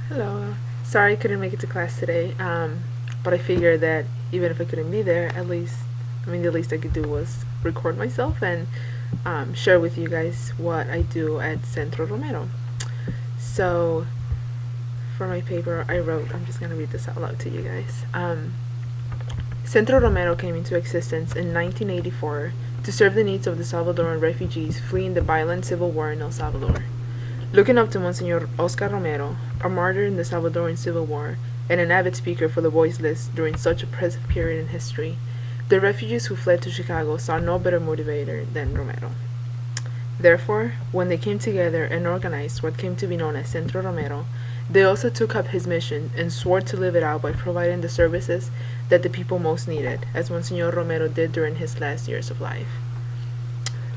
Hello. Sorry I couldn't make it to class today, but I figured that even if I couldn't be there, the least I could do was record myself and share with you guys what I do at Centro Romero. So, for my paper, I'm just going to read this out loud to you guys. Centro Romero came into existence in 1984 to serve the needs of the Salvadoran refugees fleeing the violent civil war in El Salvador. Looking up to Monsignor Oscar Romero, a martyr in the Salvadoran Civil War and an avid speaker for the voiceless during such a oppressive period in history, the refugees who fled to Chicago saw no better motivator than Romero. Therefore, when they came together and organized what came to be known as Centro Romero, they also took up his mission and swore to live it out by providing the services that the people most needed, as Monsignor Romero did during his last years of life.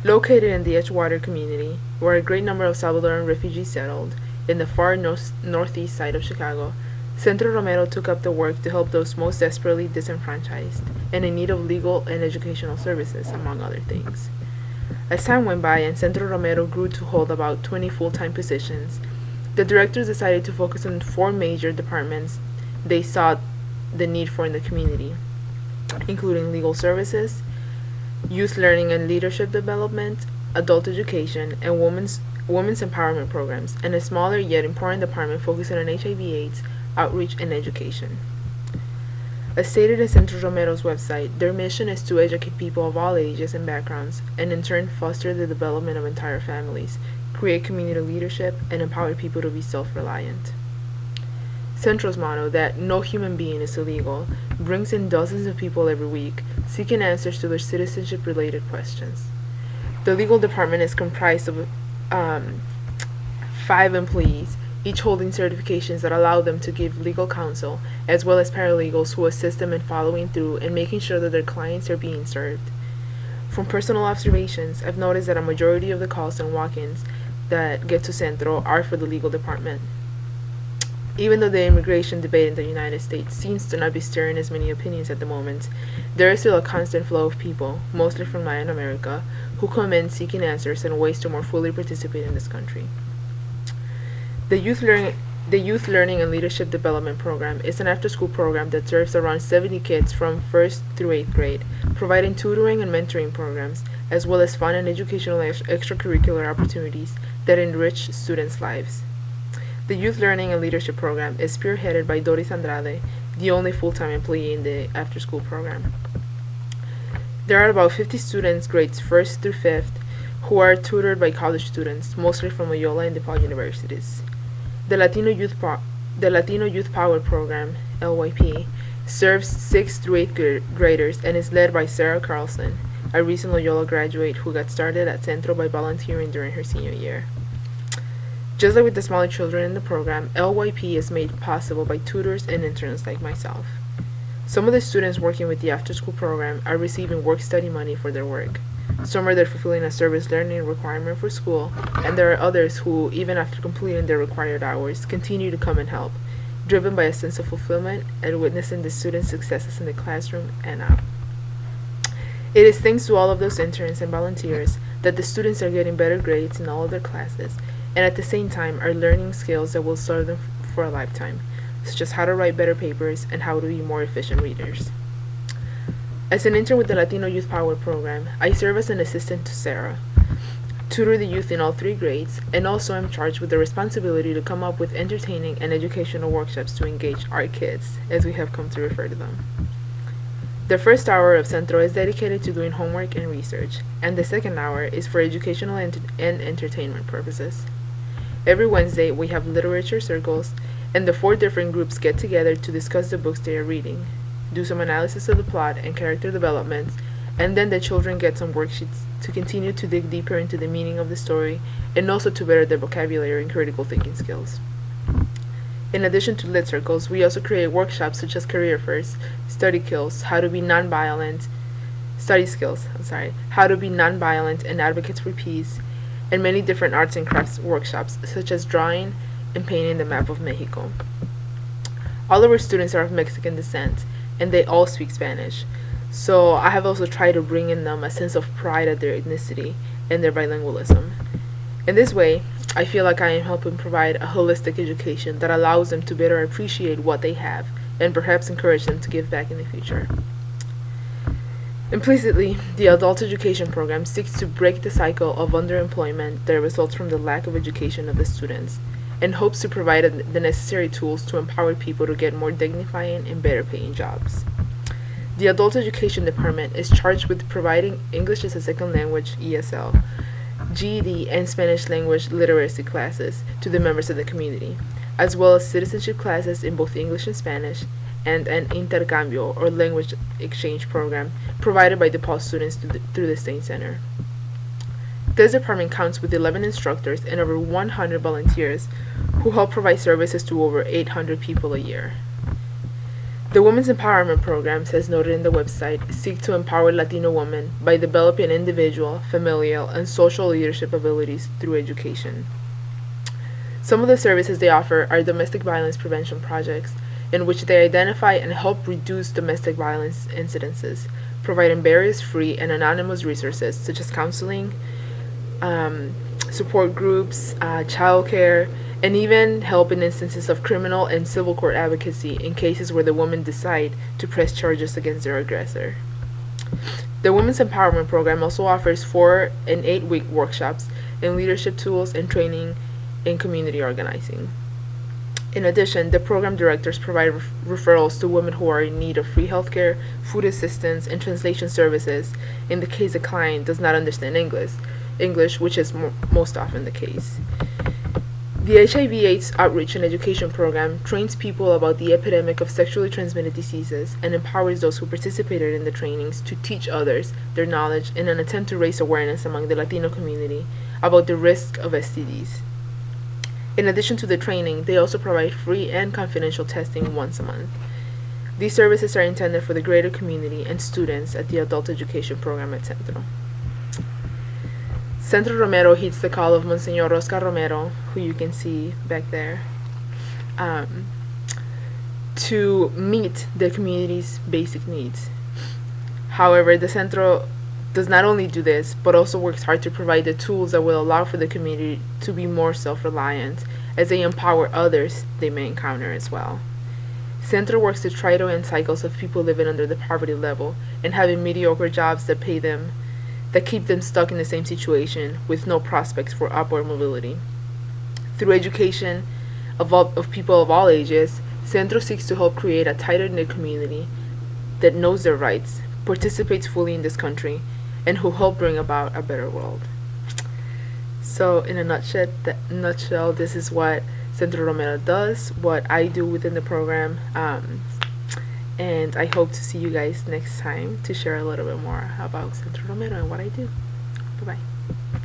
Located in the Edgewater community, where a great number of Salvadoran refugees settled, in the far northeast side of Chicago, Centro Romero took up the work to help those most desperately disenfranchised and in need of legal and educational services, among other things. As time went by and Centro Romero grew to hold about 20 full-time positions, the directors decided to focus on four major departments they saw the need for in the community, including legal services, youth learning and leadership development, adult education, and women's empowerment programs, and a smaller yet important department focusing on HIV/AIDS outreach and education. As stated in Centro Romero's website, their mission is to educate people of all ages and backgrounds, and in turn foster the development of entire families, create community leadership, and empower people to be self-reliant. Centro's motto, that no human being is illegal, brings in dozens of people every week, seeking answers to their citizenship-related questions. The legal department is comprised of 5 employees, each holding certifications that allow them to give legal counsel, as well as paralegals who assist them in following through and making sure that their clients are being served. From personal observations, I've noticed that a majority of the calls and walk-ins that get to Centro are for the legal department. Even though the immigration debate in the United States seems to not be stirring as many opinions at the moment, there is still a constant flow of people, mostly from Latin America, who come in seeking answers and ways to more fully participate in this country. The Youth Learning and Leadership Development Program is an after-school program that serves around 70 kids from 1st through 8th grade, providing tutoring and mentoring programs, as well as fun and educational extracurricular opportunities that enrich students' lives. The Youth Learning and Leadership Program is spearheaded by Doris Andrade, the only full-time employee in the after-school program. There are about 50 students, grades 1st through 5th, who are tutored by college students, mostly from Loyola and DePaul universities. The Latino Youth Power Program, LYP, serves 6th through 8th graders and is led by Sarah Carlson, a recent Loyola graduate who got started at Centro by volunteering during her senior year. Just like with the smaller children in the program, LYP is made possible by tutors and interns like myself. Some of the students working with the after-school program are receiving work-study money for their work. Some are there fulfilling a service learning requirement for school, and there are others who, even after completing their required hours, continue to come and help, driven by a sense of fulfillment and witnessing the students' successes in the classroom and out. It is thanks to all of those interns and volunteers that the students are getting better grades in all of their classes, and at the same time are learning skills that will serve them for a lifetime, such as how to write better papers and how to be more efficient readers. As an intern with the Latino Youth Power Program, I serve as an assistant to Sarah, tutor the youth in all 3 grades, and also am charged with the responsibility to come up with entertaining and educational workshops to engage our kids, as we have come to refer to them. The first hour of Centro is dedicated to doing homework and research, and the second hour is for educational and entertainment purposes. Every Wednesday, we have literature circles, and the 4 different groups get together to discuss the books they are reading, do some analysis of the plot and character developments, and then the children get some worksheets to continue to dig deeper into the meaning of the story and also to better their vocabulary and critical thinking skills. In addition to lit circles, we also create workshops such as career fairs, study skills, how to be nonviolent and advocates for peace, and many different arts and crafts workshops such as drawing and painting the map of Mexico. All of our students are of Mexican descent, and they all speak Spanish, so I have also tried to bring in them a sense of pride at their ethnicity and their bilingualism. In this way, I feel like I am helping provide a holistic education that allows them to better appreciate what they have and perhaps encourage them to give back in the future. Implicitly, the adult education program seeks to break the cycle of underemployment that results from the lack of education of the students and hopes to provide the necessary tools to empower people to get more dignifying and better paying jobs. The Adult Education Department is charged with providing English as a Second Language (ESL), GED, and Spanish language literacy classes to the members of the community, as well as citizenship classes in both English and Spanish, and an intercambio or language exchange program provided by DePaul students through the State Center. This department counts with 11 instructors and over 100 volunteers who help provide services to over 800 people a year. The Women's Empowerment Programs, as noted in the website, seek to empower Latino women by developing individual, familial, and social leadership abilities through education. Some of the services they offer are domestic violence prevention projects, in which they identify and help reduce domestic violence incidences, providing barriers-free and anonymous resources such as counseling, support groups, childcare, and even help in instances of criminal and civil court advocacy in cases where the women decide to press charges against their aggressor. The Women's Empowerment Program also offers 4 and 8-week workshops in leadership tools and training in community organizing. In addition, the program directors provide referrals to women who are in need of free healthcare, food assistance, and translation services in the case a client does not understand English, which is most often the case. The HIV/AIDS Outreach and Education Program trains people about the epidemic of sexually transmitted diseases and empowers those who participated in the trainings to teach others their knowledge in an attempt to raise awareness among the Latino community about the risk of STDs. In addition to the training, they also provide free and confidential testing once a month. These services are intended for the greater community and students at the Adult Education Program at Centro. Centro Romero heeds the call of Monsignor Oscar Romero, who you can see back there, to meet the community's basic needs. However, the Centro does not only do this, but also works hard to provide the tools that will allow for the community to be more self-reliant as they empower others they may encounter as well. Centro works to try to end cycles of people living under the poverty level and having mediocre jobs that keep them stuck in the same situation with no prospects for upward mobility. Through education of people of all ages, Centro seeks to help create a tighter-knit community that knows their rights, participates fully in this country, and who help bring about a better world. So in a nutshell, this is what Centro Romero does, what I do within the program, and I hope to see you guys next time to share a little bit more about Centro Romero and what I do. Bye-bye.